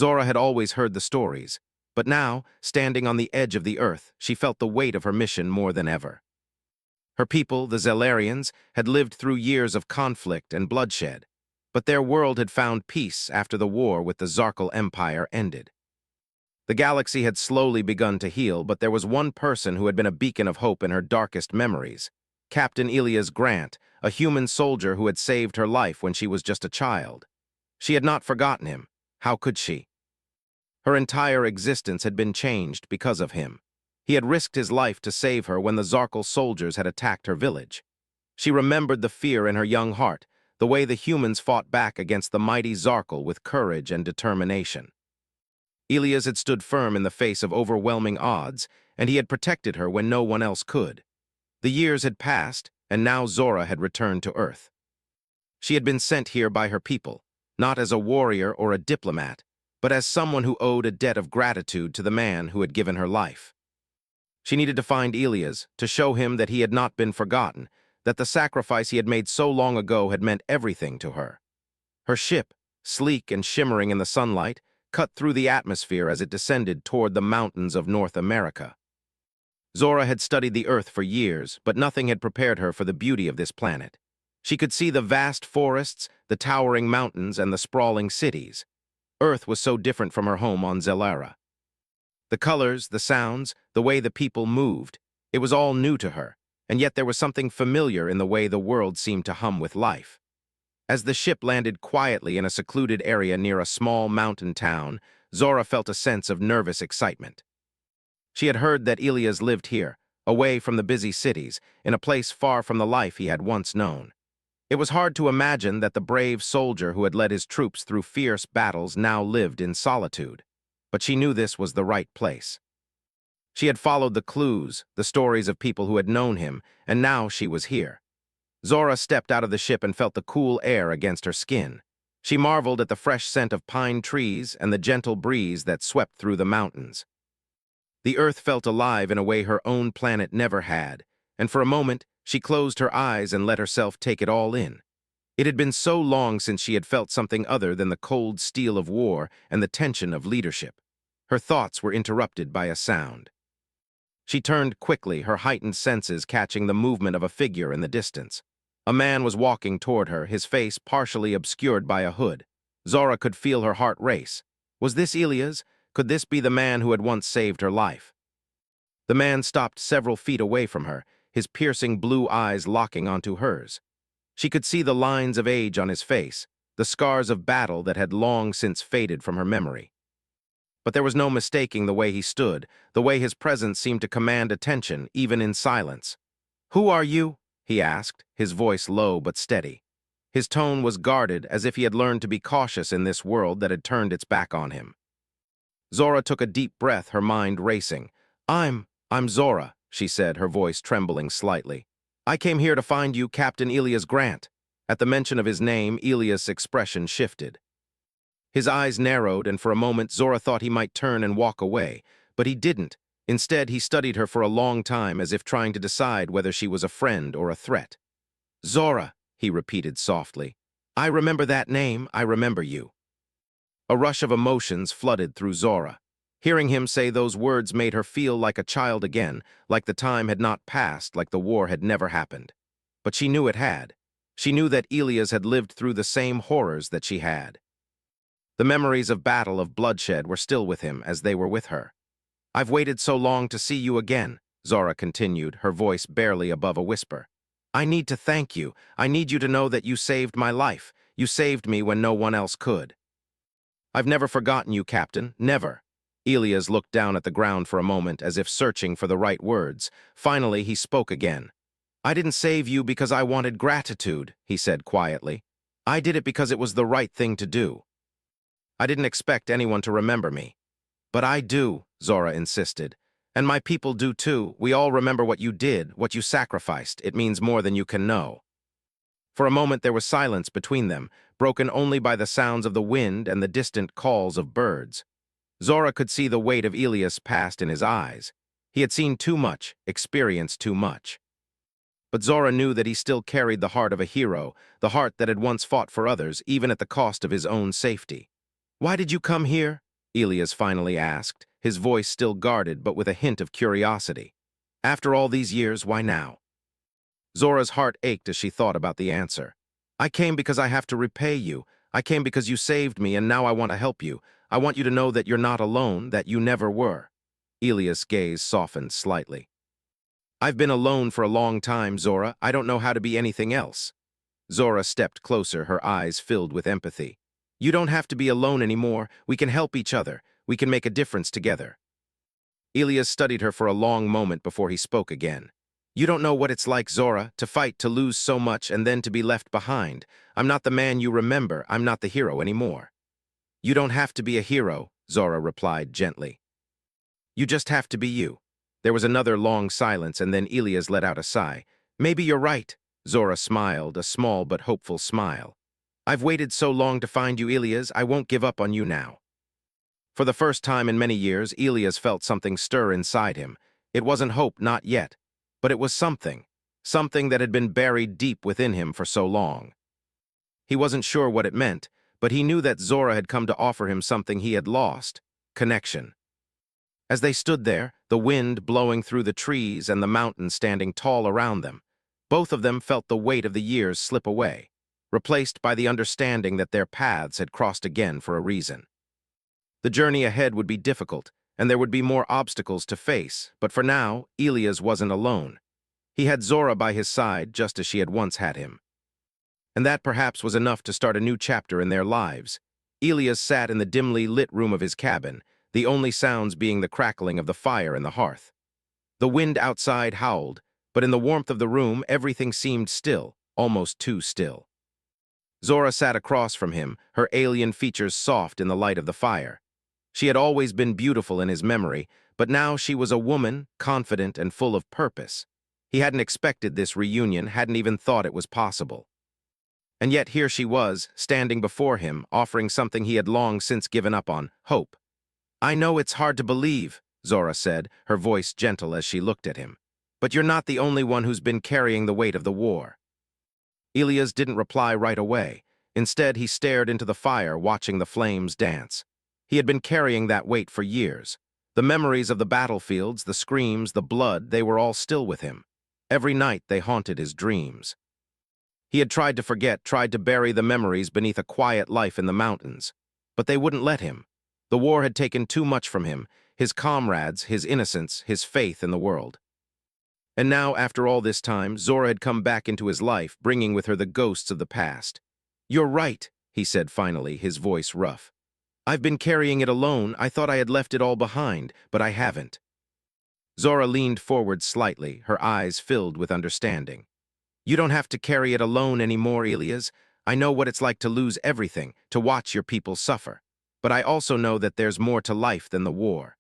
Zora had always heard the stories, but now, standing on the edge of the earth, she felt the weight of her mission more than ever. Her people, the Zelarians, had lived through years of conflict and bloodshed, but their world had found peace after the war with the Zarkal Empire ended. The galaxy had slowly begun to heal, but there was one person who had been a beacon of hope in her darkest memories. Captain Elias Grant, a human soldier who had saved her life when she was just a child. She had not forgotten him. How could she? Her entire existence had been changed because of him. He had risked his life to save her when the Zarkal soldiers had attacked her village. She remembered the fear in her young heart, the way the humans fought back against the mighty Zarkal with courage and determination. Elias had stood firm in the face of overwhelming odds, and he had protected her when no one else could. The years had passed, and now Zora had returned to Earth. She had been sent here by her people, not as a warrior or a diplomat, but as someone who owed a debt of gratitude to the man who had given her life. She needed to find Elias, to show him that he had not been forgotten, that the sacrifice he had made so long ago had meant everything to her. Her ship, sleek and shimmering in the sunlight, cut through the atmosphere as it descended toward the mountains of North America. Zora had studied the Earth for years, but nothing had prepared her for the beauty of this planet. She could see the vast forests, the towering mountains, and the sprawling cities. Earth was so different from her home on Zellara. The colors, the sounds, the way the people moved, it was all new to her, and yet there was something familiar in the way the world seemed to hum with life. As the ship landed quietly in a secluded area near a small mountain town, Zora felt a sense of nervous excitement. She had heard that Elias lived here, away from the busy cities, in a place far from the life he had once known. It was hard to imagine that the brave soldier who had led his troops through fierce battles now lived in solitude, but she knew this was the right place. She had followed the clues, the stories of people who had known him, and now she was here. Zora stepped out of the ship and felt the cool air against her skin. She marveled at the fresh scent of pine trees and the gentle breeze that swept through the mountains. The Earth felt alive in a way her own planet never had, and for a moment she closed her eyes and let herself take it all in. It had been so long since she had felt something other than the cold steel of war and the tension of leadership. Her thoughts were interrupted by a sound. She turned quickly, her heightened senses catching the movement of a figure in the distance. A man was walking toward her, his face partially obscured by a hood. Zora could feel her heart race. Was this Elias? Could this be the man who had once saved her life? The man stopped several feet away from her, his piercing blue eyes locking onto hers. She could see the lines of age on his face, the scars of battle that had long since faded from her memory. But there was no mistaking the way he stood, the way his presence seemed to command attention, even in silence. "Who are you?" he asked, his voice low but steady. His tone was guarded, as if he had learned to be cautious in this world that had turned its back on him. Zora took a deep breath, her mind racing. I'm Zora," she said, her voice trembling slightly. "I came here to find you, Captain Elias Grant." At the mention of his name, Elias' expression shifted. His eyes narrowed, and for a moment Zora thought he might turn and walk away, but he didn't. Instead, he studied her for a long time, as if trying to decide whether she was a friend or a threat. "Zora," he repeated softly. "I remember that name, I remember you." A rush of emotions flooded through Zora. Hearing him say those words made her feel like a child again, like the time had not passed, like the war had never happened. But she knew it had. She knew that Elias had lived through the same horrors that she had. The memories of battle, of bloodshed, were still with him as they were with her. "I've waited so long to see you again," Zora continued, her voice barely above a whisper. "I need to thank you. I need you to know that you saved my life. You saved me when no one else could." "I've never forgotten you, Captain, never." Elias looked down at the ground for a moment, as if searching for the right words. Finally, he spoke again. "I didn't save you because I wanted gratitude," he said quietly. "I did it because it was the right thing to do. I didn't expect anyone to remember me." "But I do," Zora insisted. "And my people do too. We all remember what you did, what you sacrificed. It means more than you can know." For a moment there was silence between them, broken only by the sounds of the wind and the distant calls of birds. Zora could see the weight of Elias' past in his eyes. He had seen too much, experienced too much. But Zora knew that he still carried the heart of a hero, the heart that had once fought for others, even at the cost of his own safety. "Why did you come here?" Elias finally asked, his voice still guarded but with a hint of curiosity. After all these years, why now? Zora's heart ached as she thought about the answer. I came because I have to repay you. I came because you saved me, and now I want to help you. I want you to know that you're not alone, that you never were. Elias' gaze softened slightly. I've been alone for a long time, Zora. I don't know how to be anything else. Zora stepped closer, her eyes filled with empathy. You don't have to be alone anymore. We can help each other. We can make a difference together. Elias studied her for a long moment before he spoke again. You don't know what it's like, Zora, to fight, to lose so much, and then to be left behind. I'm not the man you remember. I'm not the hero anymore. You don't have to be a hero, Zora replied gently. You just have to be you. There was another long silence, and then Elias let out a sigh. Maybe you're right. Zora smiled, a small but hopeful smile. I've waited so long to find you, Elias. I won't give up on you now. For the first time in many years, Elias felt something stir inside him. It wasn't hope, not yet. But it was something. Something that had been buried deep within him for so long. He wasn't sure what it meant, but he knew that Zora had come to offer him something he had lost: connection. As they stood there, the wind blowing through the trees and the mountains standing tall around them, both of them felt the weight of the years slip away, replaced by the understanding that their paths had crossed again for a reason. The journey ahead would be difficult, and there would be more obstacles to face, but for now, Elias wasn't alone. He had Zora by his side, just as she had once had him. And that perhaps was enough to start a new chapter in their lives. Elias sat in the dimly lit room of his cabin, the only sounds being the crackling of the fire in the hearth. The wind outside howled, but in the warmth of the room, everything seemed still, almost too still. Zora sat across from him, her alien features soft in the light of the fire. She had always been beautiful in his memory, but now she was a woman, confident and full of purpose. He hadn't expected this reunion, hadn't even thought it was possible. And yet here she was, standing before him, offering something he had long since given up on: hope. I know it's hard to believe, Zora said, her voice gentle as she looked at him. But you're not the only one who's been carrying the weight of the war. Elias didn't reply right away. Instead, he stared into the fire, watching the flames dance. He had been carrying that weight for years. The memories of the battlefields, the screams, the blood, they were all still with him. Every night they haunted his dreams. He had tried to forget, tried to bury the memories beneath a quiet life in the mountains. But they wouldn't let him. The war had taken too much from him: his comrades, his innocence, his faith in the world. And now, after all this time, Zora had come back into his life, bringing with her the ghosts of the past. You're right, he said finally, his voice rough. I've been carrying it alone. I thought I had left it all behind, but I haven't. Zora leaned forward slightly, her eyes filled with understanding. You don't have to carry it alone anymore, Elias. I know what it's like to lose everything, to watch your people suffer. But I also know that there's more to life than the war.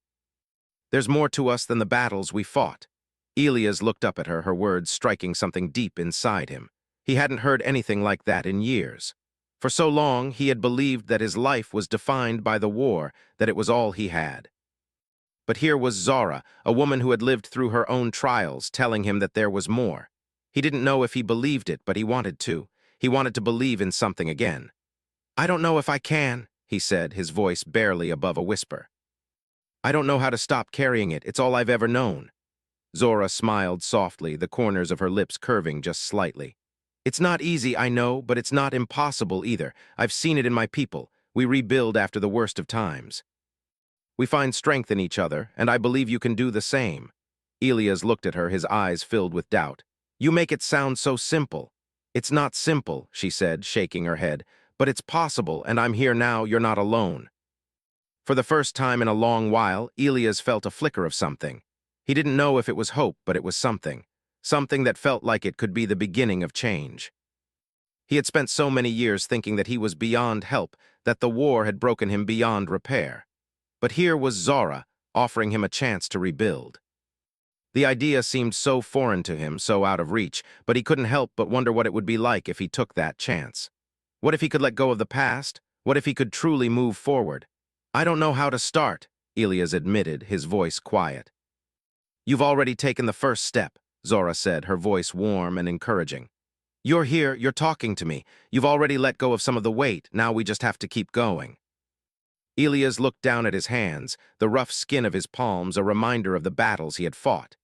There's more to us than the battles we fought. Elias looked up at her, her words striking something deep inside him. He hadn't heard anything like that in years. For so long, he had believed that his life was defined by the war, that it was all he had. But here was Zora, a woman who had lived through her own trials, telling him that there was more. He didn't know if he believed it, but he wanted to. He wanted to believe in something again. I don't know if I can, he said, his voice barely above a whisper. I don't know how to stop carrying it. It's all I've ever known. Zora smiled softly, the corners of her lips curving just slightly. It's not easy, I know, but it's not impossible either. I've seen it in my people. We rebuild after the worst of times. We find strength in each other, and I believe you can do the same. Elias looked at her, his eyes filled with doubt. You make it sound so simple. It's not simple, she said, shaking her head. But it's possible, and I'm here now. You're not alone. For the first time in a long while, Elias felt a flicker of something. He didn't know if it was hope, but it was something. Something that felt like it could be the beginning of change. He had spent so many years thinking that he was beyond help, that the war had broken him beyond repair. But here was Zora, offering him a chance to rebuild. The idea seemed so foreign to him, so out of reach, but he couldn't help but wonder what it would be like if he took that chance. What if he could let go of the past? What if he could truly move forward? I don't know how to start, Elias admitted, his voice quiet. You've already taken the first step, Zora said, her voice warm and encouraging. You're here, you're talking to me. You've already let go of some of the weight, now we just have to keep going. Elias looked down at his hands, the rough skin of his palms a reminder of the battles he had fought.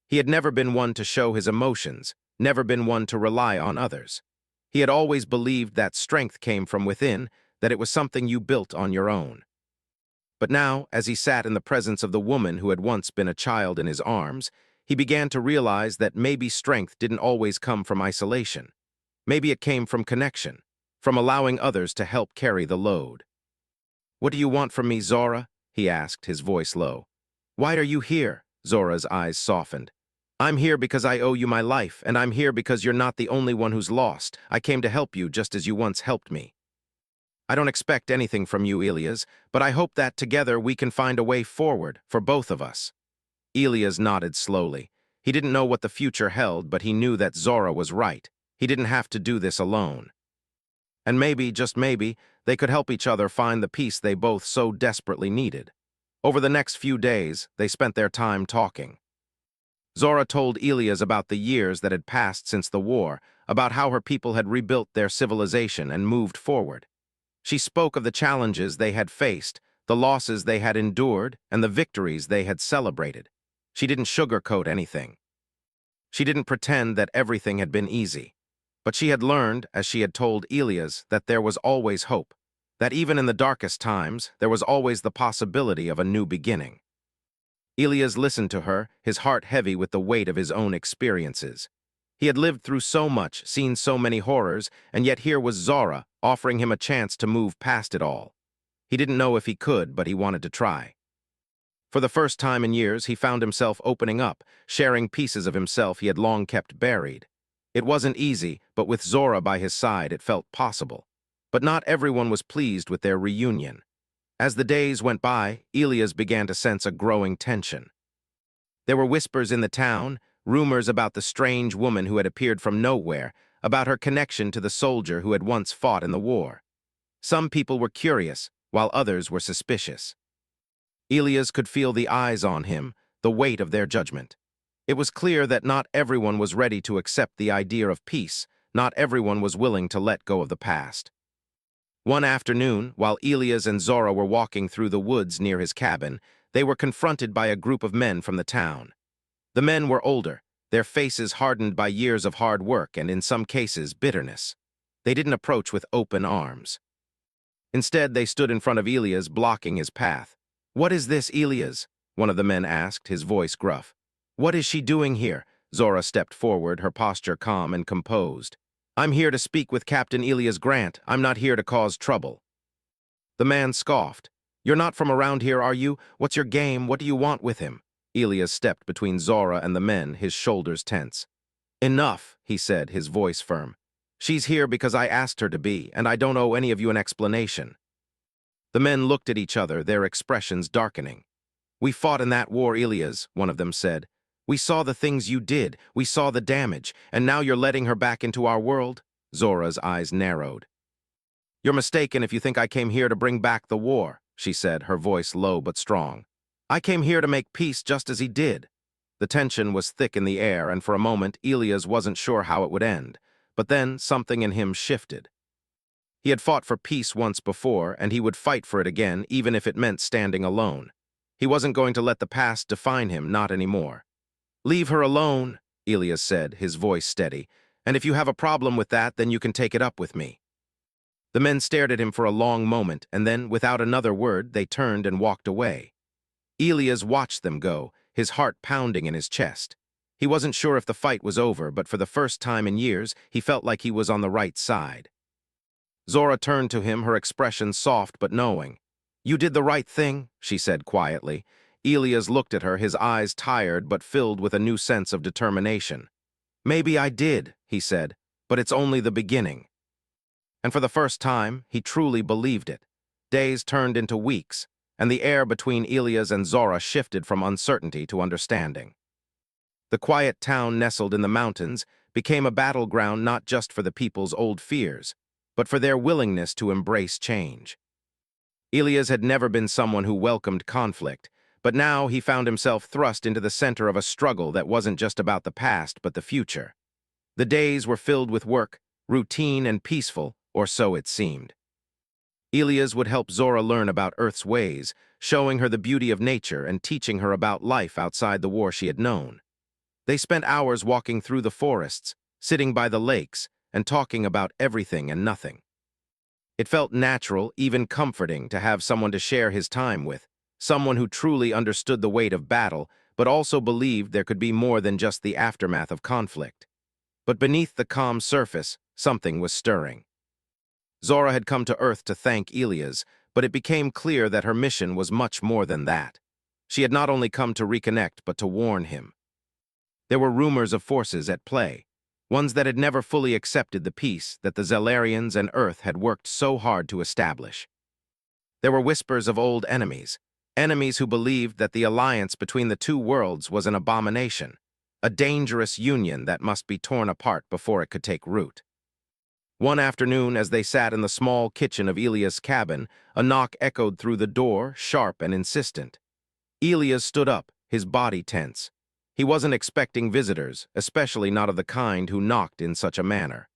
He had never been one to show his emotions, never been one to rely on others. He had always believed that strength came from within, that it was something you built on your own. But now, as he sat in the presence of the woman who had once been a child in his arms, he began to realize that maybe strength didn't always come from isolation. Maybe it came from connection, from allowing others to help carry the load. "What do you want from me, Zora?" he asked, his voice low. "Why are you here?" Zora's eyes softened. "I'm here because I owe you my life, and I'm here because you're not the only one who's lost. I came to help you just as you once helped me. I don't expect anything from you, Elias, but I hope that together we can find a way forward for both of us." Elias nodded slowly. He didn't know what the future held, but he knew that Zora was right. He didn't have to do this alone. And maybe, just maybe, they could help each other find the peace they both so desperately needed. Over the next few days, they spent their time talking. Zora told Elias about the years that had passed since the war, about how her people had rebuilt their civilization and moved forward. She spoke of the challenges they had faced, the losses they had endured, and the victories they had celebrated. She didn't sugarcoat anything. She didn't pretend that everything had been easy. But she had learned, as she had told Elias, that there was always hope, that even in the darkest times, there was always the possibility of a new beginning. Elias listened to her, his heart heavy with the weight of his own experiences. He had lived through so much, seen so many horrors, and yet here was Zora, offering him a chance to move past it all. He didn't know if he could, but he wanted to try. For the first time in years, he found himself opening up, sharing pieces of himself he had long kept buried. It wasn't easy, but with Zora by his side, it felt possible. But not everyone was pleased with their reunion. As the days went by, Elias began to sense a growing tension. There were whispers in the town, rumors about the strange woman who had appeared from nowhere, about her connection to the soldier who had once fought in the war. Some people were curious, while others were suspicious. Elias could feel the eyes on him, the weight of their judgment. It was clear that not everyone was ready to accept the idea of peace, not everyone was willing to let go of the past. One afternoon, while Elias and Zora were walking through the woods near his cabin, they were confronted by a group of men from the town. The men were older, their faces hardened by years of hard work and, in some cases, bitterness. They didn't approach with open arms. Instead, they stood in front of Elias, blocking his path. "What is this, Elias?" one of the men asked, his voice gruff. "What is she doing here?" Zora stepped forward, her posture calm and composed. "I'm here to speak with Captain Elias Grant. I'm not here to cause trouble." The man scoffed. "You're not from around here, are you? What's your game? What do you want with him?" Elias stepped between Zora and the men, his shoulders tense. "Enough," he said, his voice firm. "She's here because I asked her to be, and I don't owe any of you an explanation." The men looked at each other, their expressions darkening. "We fought in that war, Elias," one of them said. "We saw the things you did, we saw the damage, and now you're letting her back into our world?" Zora's eyes narrowed. "You're mistaken if you think I came here to bring back the war," she said, her voice low but strong. "I came here to make peace just as he did." The tension was thick in the air, and for a moment Elias wasn't sure how it would end. But then something in him shifted. He had fought for peace once before, and he would fight for it again, even if it meant standing alone. He wasn't going to let the past define him, not anymore. "Leave her alone," Elias said, his voice steady. "And if you have a problem with that, then you can take it up with me." The men stared at him for a long moment, and then, without another word, they turned and walked away. Elias watched them go, his heart pounding in his chest. He wasn't sure if the fight was over, but for the first time in years, he felt like he was on the right side. Zora turned to him, her expression soft but knowing. "You did the right thing," she said quietly. Elias looked at her, his eyes tired but filled with a new sense of determination. "Maybe I did," he said, "but it's only the beginning." And for the first time, he truly believed it. Days turned into weeks, and the air between Elias and Zora shifted from uncertainty to understanding. The quiet town nestled in the mountains became a battleground not just for the people's old fears, but for their willingness to embrace change. Elias had never been someone who welcomed conflict, but now he found himself thrust into the center of a struggle that wasn't just about the past but the future. The days were filled with work, routine and peaceful, or so it seemed. Elias would help Zora learn about Earth's ways, showing her the beauty of nature and teaching her about life outside the war she had known. They spent hours walking through the forests, sitting by the lakes, and talking about everything and nothing. It felt natural, even comforting, to have someone to share his time with, someone who truly understood the weight of battle, but also believed there could be more than just the aftermath of conflict. But beneath the calm surface, something was stirring. Zora had come to Earth to thank Elias, but it became clear that her mission was much more than that. She had not only come to reconnect, but to warn him. There were rumors of forces at play, ones that had never fully accepted the peace that the Zellarians and Earth had worked so hard to establish. There were whispers of old enemies, enemies who believed that the alliance between the two worlds was an abomination, a dangerous union that must be torn apart before it could take root. One afternoon, as they sat in the small kitchen of Elias' cabin, a knock echoed through the door, sharp and insistent. Elias stood up, his body tense. He wasn't expecting visitors, especially not of the kind who knocked in such a manner.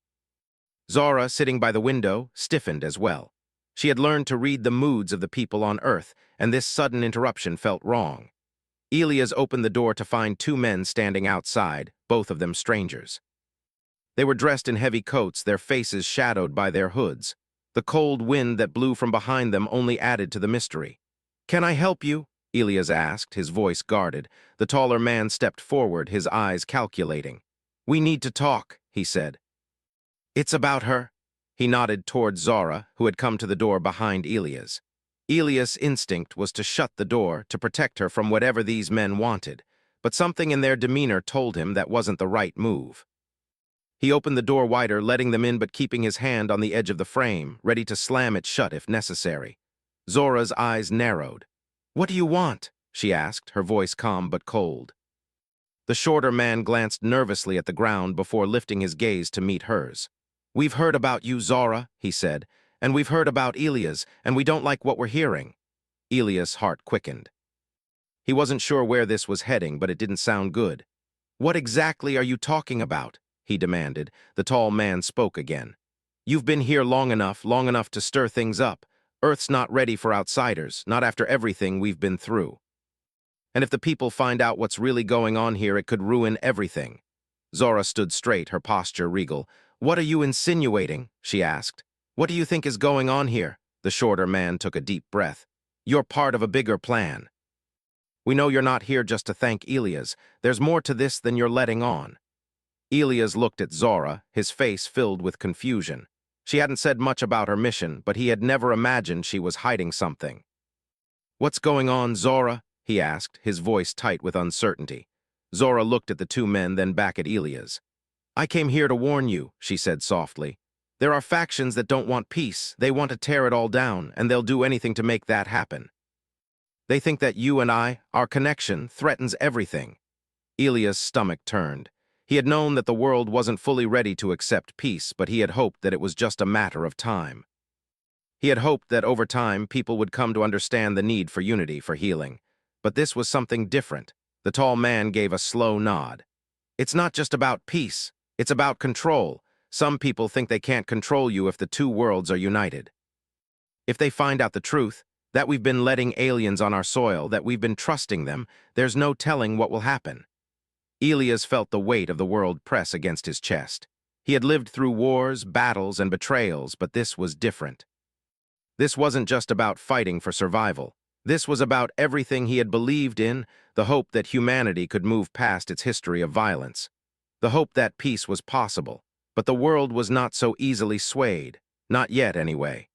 Zora, sitting by the window, stiffened as well. She had learned to read the moods of the people on Earth, and this sudden interruption felt wrong. Elias opened the door to find two men standing outside, both of them strangers. They were dressed in heavy coats, their faces shadowed by their hoods. The cold wind that blew from behind them only added to the mystery. "Can I help you?" Elias asked, his voice guarded. The taller man stepped forward, his eyes calculating. "We need to talk," he said. "It's about her." He nodded toward Zora, who had come to the door behind Elias. Elias' instinct was to shut the door, to protect her from whatever these men wanted, but something in their demeanor told him that wasn't the right move. He opened the door wider, letting them in but keeping his hand on the edge of the frame, ready to slam it shut if necessary. Zora's eyes narrowed. "What do you want?" she asked, her voice calm but cold. The shorter man glanced nervously at the ground before lifting his gaze to meet hers. "We've heard about you, Zora," he said, "and we've heard about Elias, and we don't like what we're hearing." Elias' heart quickened. He wasn't sure where this was heading, but it didn't sound good. "What exactly are you talking about?" he demanded. The tall man spoke again. "You've been here long enough to stir things up. Earth's not ready for outsiders, not after everything we've been through. And if the people find out what's really going on here, it could ruin everything." Zora stood straight, her posture regal. "What are you insinuating?" she asked. "What do you think is going on here?" The shorter man took a deep breath. "You're part of a bigger plan. We know you're not here just to thank Elias. There's more to this than you're letting on." Elias looked at Zora, his face filled with confusion. She hadn't said much about her mission, but he had never imagined she was hiding something. "What's going on, Zora?" he asked, his voice tight with uncertainty. Zora looked at the two men, then back at Elias. "I came here to warn you," she said softly. "There are factions that don't want peace. They want to tear it all down, and they'll do anything to make that happen. They think that you and our connection, threatens everything." Elias' stomach turned. He had known that the world wasn't fully ready to accept peace, but he had hoped that it was just a matter of time. He had hoped that over time people would come to understand the need for unity, for healing. But this was something different. The tall man gave a slow nod. "It's not just about peace. It's about control. Some people think they can't control you if the two worlds are united. If they find out the truth, that we've been letting aliens on our soil, that we've been trusting them, there's no telling what will happen." Elias felt the weight of the world press against his chest. He had lived through wars, battles, and betrayals, but this was different. This wasn't just about fighting for survival. This was about everything he had believed in, the hope that humanity could move past its history of violence. The hope that peace was possible, but the world was not so easily swayed. Not yet, anyway.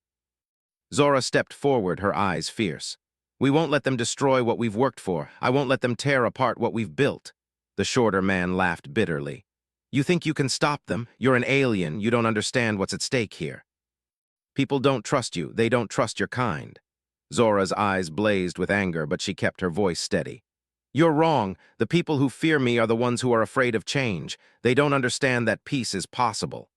Zora stepped forward, her eyes fierce. "We won't let them destroy what we've worked for. I won't let them tear apart what we've built." The shorter man laughed bitterly. "You think you can stop them? You're an alien. You don't understand what's at stake here. People don't trust you. They don't trust your kind." Zora's eyes blazed with anger, but she kept her voice steady. "You're wrong. The people who fear me are the ones who are afraid of change. They don't understand that peace is possible.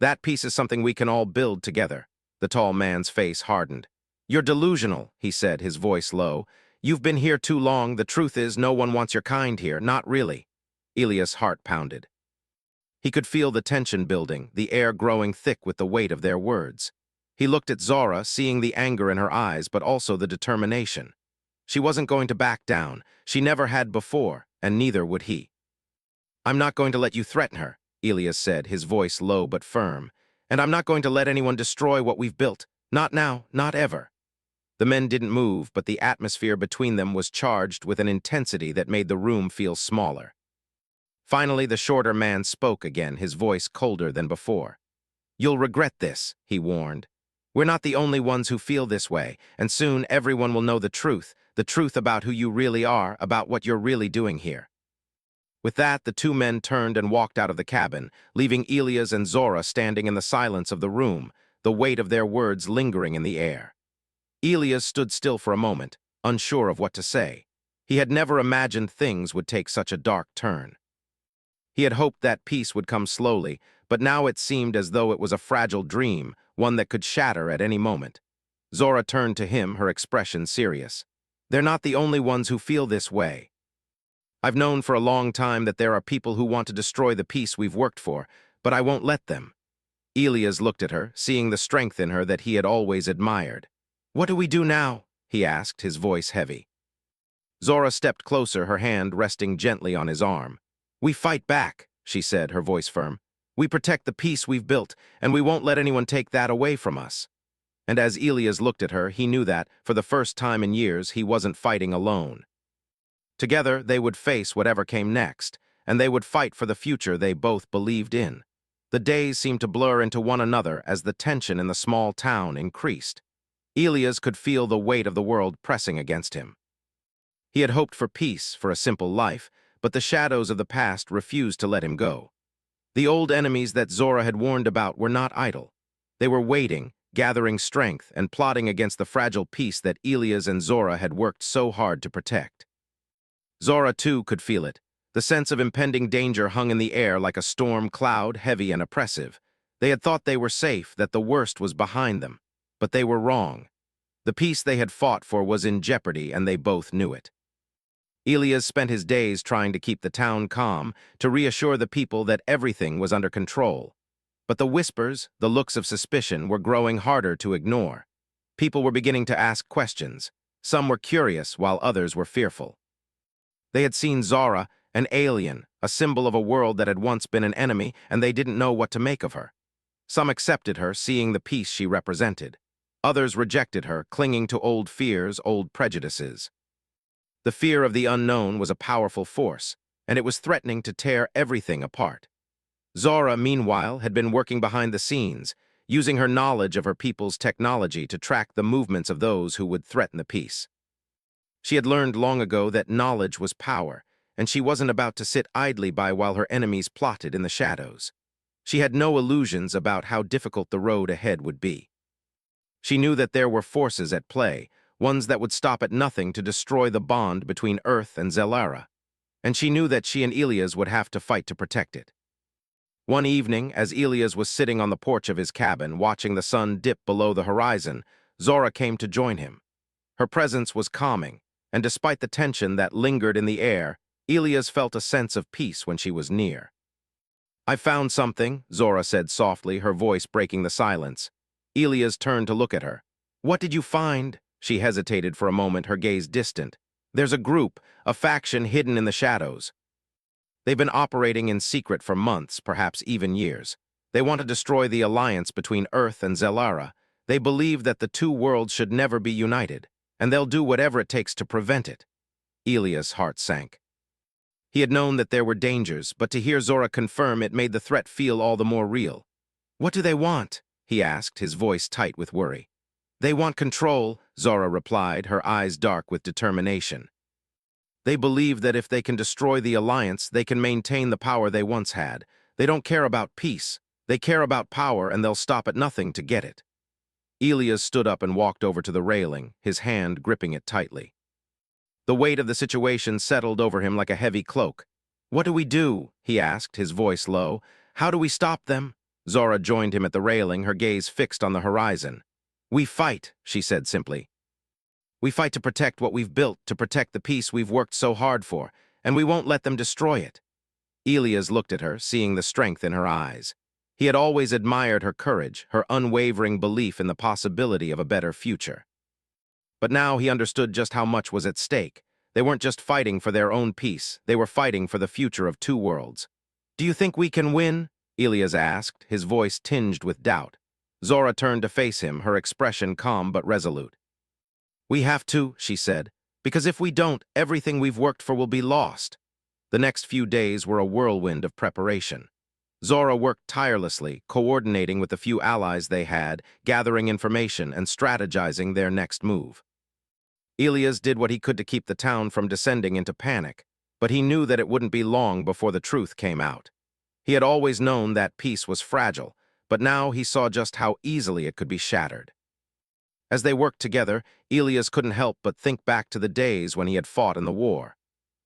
That peace is something we can all build together." The tall man's face hardened. "You're delusional," he said, his voice low. "You've been here too long. The truth is, no one wants your kind here. Not really." Elias' heart pounded. He could feel the tension building, the air growing thick with the weight of their words. He looked at Zora, seeing the anger in her eyes, but also the determination. She wasn't going to back down. She never had before, and neither would he. "I'm not going to let you threaten her," Elias said, his voice low but firm. "And I'm not going to let anyone destroy what we've built. Not now, not ever." The men didn't move, but the atmosphere between them was charged with an intensity that made the room feel smaller. Finally, the shorter man spoke again, his voice colder than before. "You'll regret this," he warned. "We're not the only ones who feel this way, and soon everyone will know the truth about who you really are, about what you're really doing here." With that, the two men turned and walked out of the cabin, leaving Elias and Zora standing in the silence of the room, the weight of their words lingering in the air. Elias stood still for a moment, unsure of what to say. He had never imagined things would take such a dark turn. He had hoped that peace would come slowly, but now it seemed as though it was a fragile dream, one that could shatter at any moment. Zora turned to him, her expression serious. "They're not the only ones who feel this way. I've known for a long time that there are people who want to destroy the peace we've worked for, but I won't let them." Elias looked at her, seeing the strength in her that he had always admired. "What do we do now?" he asked, his voice heavy. Zora stepped closer, her hand resting gently on his arm. "We fight back," she said, her voice firm. "We protect the peace we've built, and we won't let anyone take that away from us." And as Elias looked at her, he knew that, for the first time in years, he wasn't fighting alone. Together, they would face whatever came next, and they would fight for the future they both believed in. The days seemed to blur into one another as the tension in the small town increased. Elias could feel the weight of the world pressing against him. He had hoped for peace, for a simple life, but the shadows of the past refused to let him go. The old enemies that Zora had warned about were not idle. They were waiting, gathering strength, and plotting against the fragile peace that Elias and Zora had worked so hard to protect. Zora, too, could feel it. The sense of impending danger hung in the air like a storm cloud, heavy and oppressive. They had thought they were safe, that the worst was behind them. But they were wrong. The peace they had fought for was in jeopardy, and they both knew it. Elias spent his days trying to keep the town calm, to reassure the people that everything was under control. But the whispers, the looks of suspicion, were growing harder to ignore. People were beginning to ask questions. Some were curious, while others were fearful. They had seen Zora, an alien, a symbol of a world that had once been an enemy, and they didn't know what to make of her. Some accepted her, seeing the peace she represented. Others rejected her, clinging to old fears, old prejudices. The fear of the unknown was a powerful force, and it was threatening to tear everything apart. Zora, meanwhile, had been working behind the scenes, using her knowledge of her people's technology to track the movements of those who would threaten the peace. She had learned long ago that knowledge was power, and she wasn't about to sit idly by while her enemies plotted in the shadows. She had no illusions about how difficult the road ahead would be. She knew that there were forces at play, ones that would stop at nothing to destroy the bond between Earth and Zellara, and she knew that she and Elias would have to fight to protect it. One evening, as Elias was sitting on the porch of his cabin, watching the sun dip below the horizon, Zora came to join him. Her presence was calming, and despite the tension that lingered in the air, Elias felt a sense of peace when she was near. "I found something," Zora said softly, her voice breaking the silence. Elias turned to look at her. "What did you find?" She hesitated for a moment, her gaze distant. "There's a group, a faction hidden in the shadows. They've been operating in secret for months, perhaps even years. They want to destroy the alliance between Earth and Zellara. They believe that the two worlds should never be united, and they'll do whatever it takes to prevent it." Elias' heart sank. He had known that there were dangers, but to hear Zora confirm it made the threat feel all the more real. "What do they want?" he asked, his voice tight with worry. "They want control," Zora replied, her eyes dark with determination. "They believe that if they can destroy the alliance, they can maintain the power they once had. They don't care about peace. They care about power, and they'll stop at nothing to get it." Elias stood up and walked over to the railing, his hand gripping it tightly. The weight of the situation settled over him like a heavy cloak. "What do we do?" he asked, his voice low. "How do we stop them?" Zora joined him at the railing, her gaze fixed on the horizon. "We fight," she said simply. "We fight to protect what we've built, to protect the peace we've worked so hard for, and we won't let them destroy it." Elias looked at her, seeing the strength in her eyes. He had always admired her courage, her unwavering belief in the possibility of a better future. But now he understood just how much was at stake. They weren't just fighting for their own peace, they were fighting for the future of two worlds. "Do you think we can win?" Elias asked, his voice tinged with doubt. Zora turned to face him, her expression calm but resolute. "We have to," she said, "because if we don't, everything we've worked for will be lost." The next few days were a whirlwind of preparation. Zora worked tirelessly, coordinating with the few allies they had, gathering information and strategizing their next move. Elias did what he could to keep the town from descending into panic, but he knew that it wouldn't be long before the truth came out. He had always known that peace was fragile, but now he saw just how easily it could be shattered. As they worked together, Elias couldn't help but think back to the days when he had fought in the war.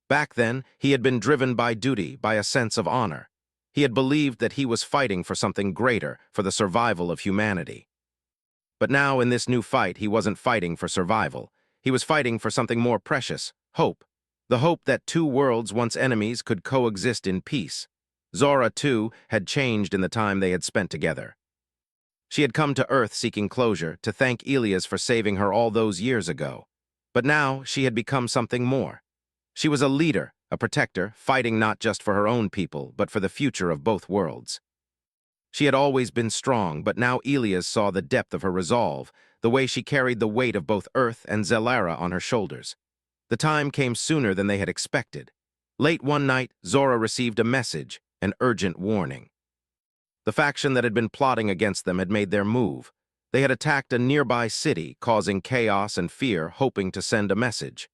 Back then, he had been driven by duty, by a sense of honor. He had believed that he was fighting for something greater, for the survival of humanity. But now, in this new fight, he wasn't fighting for survival. He was fighting for something more precious, hope. The hope that two worlds, once enemies, could coexist in peace. Zora, too, had changed in the time they had spent together. She had come to Earth seeking closure, to thank Elias for saving her all those years ago. But now, she had become something more. She was a leader, a protector, fighting not just for her own people, but for the future of both worlds. She had always been strong, but now Elias saw the depth of her resolve, the way she carried the weight of both Earth and Zellara on her shoulders. The time came sooner than they had expected. Late one night, Zora received a message, an urgent warning. The faction that had been plotting against them had made their move. They had attacked a nearby city, causing chaos and fear, hoping to send a message.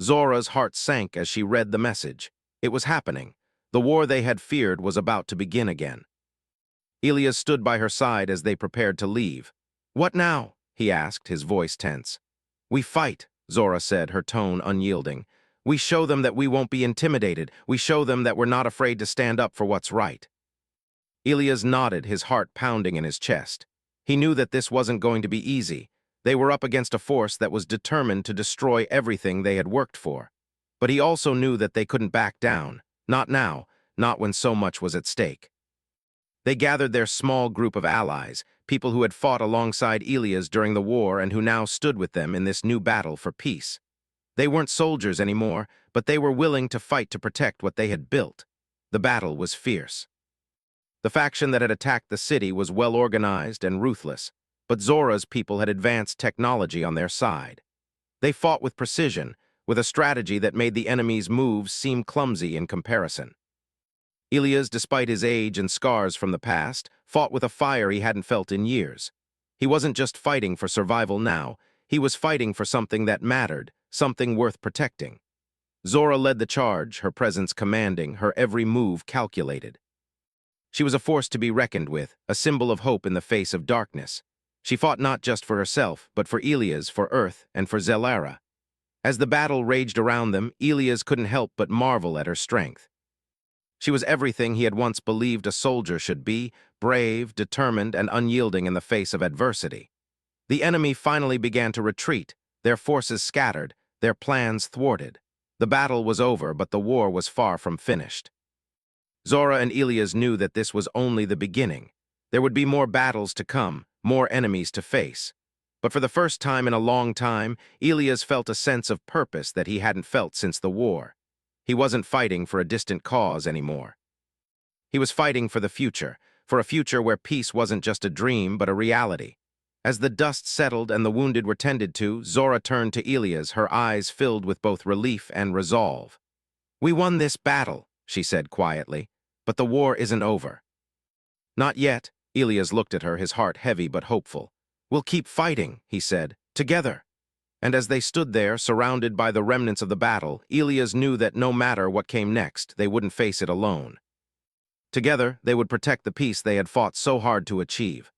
Zora's heart sank as she read the message. It was happening. The war they had feared was about to begin again. Elias stood by her side as they prepared to leave. "What now?" he asked, his voice tense. "We fight," Zora said, her tone unyielding. "We show them that we won't be intimidated. We show them that we're not afraid to stand up for what's right." Elias nodded, his heart pounding in his chest. He knew that this wasn't going to be easy. They were up against a force that was determined to destroy everything they had worked for. But he also knew that they couldn't back down. Not now, not when so much was at stake. They gathered their small group of allies, people who had fought alongside Elias during the war and who now stood with them in this new battle for peace. They weren't soldiers anymore, but they were willing to fight to protect what they had built. The battle was fierce. The faction that had attacked the city was well-organized and ruthless, but Zora's people had advanced technology on their side. They fought with precision, with a strategy that made the enemy's moves seem clumsy in comparison. Elias, despite his age and scars from the past, fought with a fire he hadn't felt in years. He wasn't just fighting for survival now, he was fighting for something that mattered, something worth protecting. Zora led the charge, her presence commanding, her every move calculated. She was a force to be reckoned with, a symbol of hope in the face of darkness. She fought not just for herself, but for Elias, for Earth, and for Zellara. As the battle raged around them, Elias couldn't help but marvel at her strength. She was everything he had once believed a soldier should be, brave, determined, and unyielding in the face of adversity. The enemy finally began to retreat, their forces scattered, their plans thwarted. The battle was over, but the war was far from finished. Zora and Elias knew that this was only the beginning. There would be more battles to come, more enemies to face. But for the first time in a long time, Elias felt a sense of purpose that he hadn't felt since the war. He wasn't fighting for a distant cause anymore. He was fighting for the future, for a future where peace wasn't just a dream but a reality. As the dust settled and the wounded were tended to, Zora turned to Elias, her eyes filled with both relief and resolve. "We won this battle," she said quietly, "but the war isn't over." "Not yet," Elias looked at her, his heart heavy but hopeful. "We'll keep fighting," he said, "together." And as they stood there, surrounded by the remnants of the battle, Elias knew that no matter what came next, they wouldn't face it alone. Together, they would protect the peace they had fought so hard to achieve.